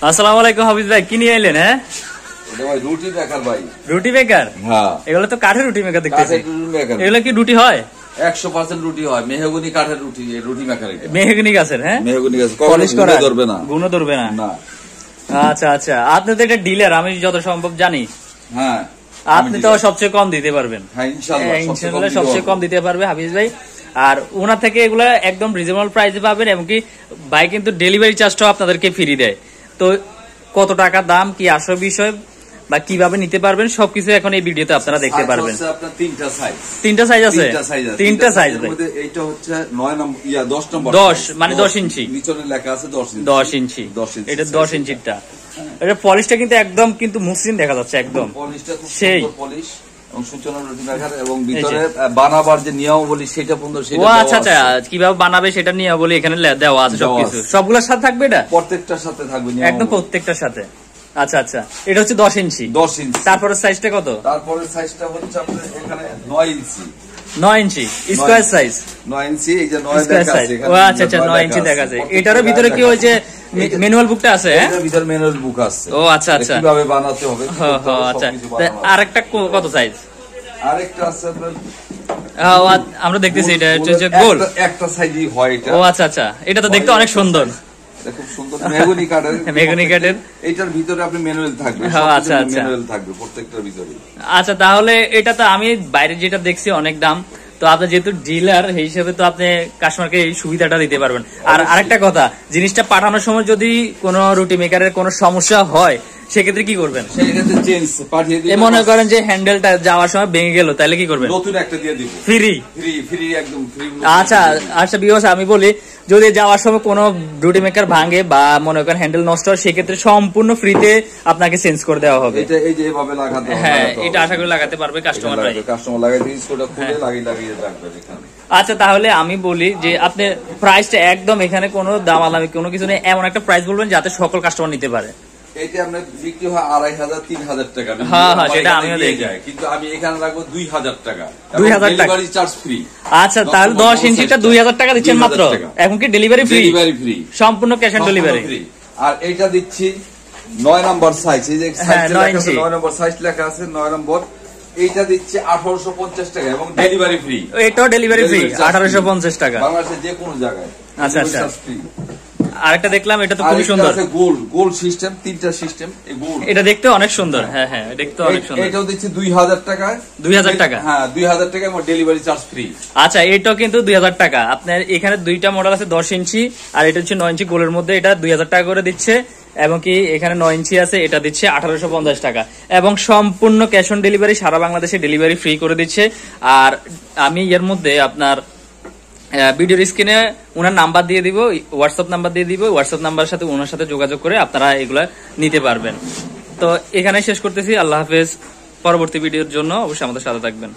আসসালামু আলাইকুম হাফিজ ভাই, কি নিয়ে এলেন? হ্যাঁ রুটি মেকার ভাই। রুটি মেকার? হ্যাঁ, এগুলো তো কাঠের রুটি মেকার দেখতেছি। এগুলো কি রুটি হয়? 100% রুটি হয়, মেহগনি কাঠের রুটি। রুটি মেকার মেহগনি গাছের? হ্যাঁ, মেহগনি গাছ, পলিশ করা, ধরবে না, গুণও ধরবে না। না। আচ্ছা আচ্ছা, আপনি তো এটা ডিলার, আমি যত সম্ভব জানি। হ্যাঁ, আপনি তো সবচেয়ে কম দিতে পারবেন। হ্যাঁ ইনশাআল্লাহ সবচেয়ে কম দিতে পারবে হাফিজ ভাই। আর ওনার থেকে এগুলা একদম রিজনেবল প্রাইসে পাবেন, এবং কি ভাই কিন্তু ডেলিভারি চার্জটাও আপনাদেরকে ফ্রি দেয়। তো কত টাকা দাম, কি আসল বিষয় বা কিভাবে নিতে পারবেন সবকিছু এখন এই ভিডিওতে আপনারা দেখতে পারবেন। আপনার তিনটা সাইজ আছে? তিনটা সাইজ ভাই। এইটা হচ্ছে 9 নম্বর 10 নম্বর, 10 মানে 10 ইঞ্চি। নিচে লেখা আছে 10 ইঞ্চি। এটা 10 ইঞ্চিটা। এটা পলিশটা কিন্তু একদম কিন্তু মসৃণ দেখা যাচ্ছে, একদম পলিশটা খুব সেই সুন্দর পলিশ, এবং সূচনা রুটি মেকার, এবং ভিতরে বানাবার যে নিয়মাবলী সেটা পর্যন্ত সেটা। ও আচ্ছা আচ্ছা, কিভাবে বানাবে সেটা নিয়মাবলী এখানে দেওয়া আছে সবকিছু। সবগুলোর সাথে থাকবে? এটা প্রত্যেকটার সাথে থাকবে, একদম প্রত্যেকটার সাথে। আচ্ছা আচ্ছা, এটা হচ্ছে 10 ইঞ্চি। তারপরে সাইজটা কত? তারপরে সাইজটা হচ্ছে আপনার এখানে 9 ইঞ্চি। 9 ইঞ্চি স্কয়ার সাইজ। 9 ইঞ্চি, এই যে 9 দেখা আছে এখানে। ও আচ্ছা আচ্ছা, 9 ইঞ্চি দেখা আছে। এটার ভিতরে কি ওই যে ম্যানুয়াল বুকটা আছে? হ্যাঁ, এর ভিতরে ম্যানুয়াল বুক আছে। ও আচ্ছা আচ্ছা, কিভাবে বানাতে হবে। হ্যাঁ হ্যাঁ, আচ্ছা। আরেকটা কত সাইজ? আরেকটা আছে আপনার, আমরা দেখতেছি এটা হচ্ছে গোল। একটা সাইজই হয় এটা। ও আচ্ছা আচ্ছা, এটা তো দেখতে অনেক সুন্দর, খুব সুন্দর মেহগনি কাঠের। মেহগনি কাঠের। এটার ভিতরে আপনি ম্যানুয়াল থাকবে। আচ্ছা আচ্ছা, ম্যানুয়াল থাকবে প্রত্যেকটার ভিতরে। আচ্ছা, তাহলে এটা তো আমি বাইরে যেটা দেখছি অনেক দাম, তো আপনি যেহেতু ডিলার এই হিসেবে তো আপনি কাস্টমারকে এই সুবিধাটা দিতে পারবেন। আর আরেকটা কথা, জিনিসটা পাঠানোর সময় যদি কোনো রুটি মেকারের কোনো সমস্যা হয় সেক্ষেত্রে কি করবেন? সেক্ষেত্রে চেঞ্জ পাঠিয়ে দিবেন। মনে করেন যে হ্যান্ডেলটা যাওয়ার সময় ভেঙে গেল, তাহলে কি করবেন? নতুন একটা দিয়ে দিব, ফ্রি। ফ্রি একদম ফ্রি। আচ্ছা আচ্ছা বিকজ আমি বলি, যদি যাওয়ার সময় কোনো রুটি মেকার ভাঙে বা মনে করেন হ্যান্ডেল নষ্ট হয়, সেক্ষেত্রে সম্পূর্ণ ফ্রিতে আপনাকে চেঞ্জ করে দেওয়া হবে। এটা এই যে এভাবে লাগাতে হবে। হ্যাঁ, এটা আশা করি লাগাতে পারবে কাস্টমাররা। কাস্টমার লাগাতে স্ক্রুটা খুলে লাগিয়ে রাখবে এখানে। আচ্ছা, তাহলে আমি বলি যে আপনি প্রাইসটা একদম এখানে কোনো দামাদামি কোনো কিছু নেই, এমন একটা প্রাইস বলবেন যাতে সকল কাস্টমার নিতে পারে। এটা আমরা বিক্রি হয় 2500-3000 টাকা। হ্যাঁ হ্যাঁ, সেটা আমিও দেখি, কিন্তু আমি এখানে রাখবো 2000 টাকা। 2000 টাকা ডেলিভারি চার্জ ফ্রি। আচ্ছা, তাহলে 10 ইঞ্চিটা 2000 টাকা দিচ্ছেন মাত্র। এখন কি ডেলিভারি ফ্রি? ডেলিভারি ফ্রি, সম্পূর্ণ ক্যাশ অন ডেলিভারি। আর এইটা দিচ্ছি 9 নম্বর সাইজ। এই যে 9 নম্বর সাইজ লেখা আছে 9 নম্বর। এইটা দিচ্ছে 1850 টাকা, এবং ডেলিভারি ফ্রি। এটাও ডেলিভারি ফ্রি 1850 টাকা, বাংলাদেশের যে কোনো জায়গায়। আচ্ছা আচ্ছা, আরেকটা দেখলাম, এটা তো খুবই সুন্দর। গোল সিস্টেম, তিনটা সিস্টেম। এই গোল, এটা দেখতে অনেক সুন্দর। হ্যাঁ হ্যাঁ, দেখতে অনেক সুন্দর। এটাও দিচ্ছি 2000 টাকা। 2000 টাকা? হ্যাঁ, 2000 টাকা, এবং ডেলিভারি চার্জ ফ্রি। আচ্ছা, এটাও কিন্তু 2000 টাকা। আপনার এখানে দুইটা মডেল আছে, 10 ইঞ্চি আর এটা হচ্ছে 9 ইঞ্চি গোলের মধ্যে। এটা 2000 টাকা করে দিচ্ছে, এবং কি এখানে 9 ইঞ্চি আছে, এটা দিচ্ছে 1850 টাকা, এবং সম্পূর্ণ ক্যাশ অন ডেলিভারি, সারা বাংলাদেশে ডেলিভারি ফ্রি করে দিচ্ছে। আর আমি এর মধ্যে আপনার ভিডিওর স্ক্রিনে ওনার নাম্বার দিয়ে দিব, হোয়াটসঅ্যাপ নাম্বার দিয়ে দিব। হোয়াটসঅ্যাপ নাম্বারের সাথে ওনার সাথে যোগাযোগ করে আপনারা এগুলা নিতে পারবেন। তো এখানে শেষ করতেছি। আল্লাহ হাফেজ। পরবর্তী ভিডিওর জন্য অবশ্যই আমাদের সাথে থাকবেন।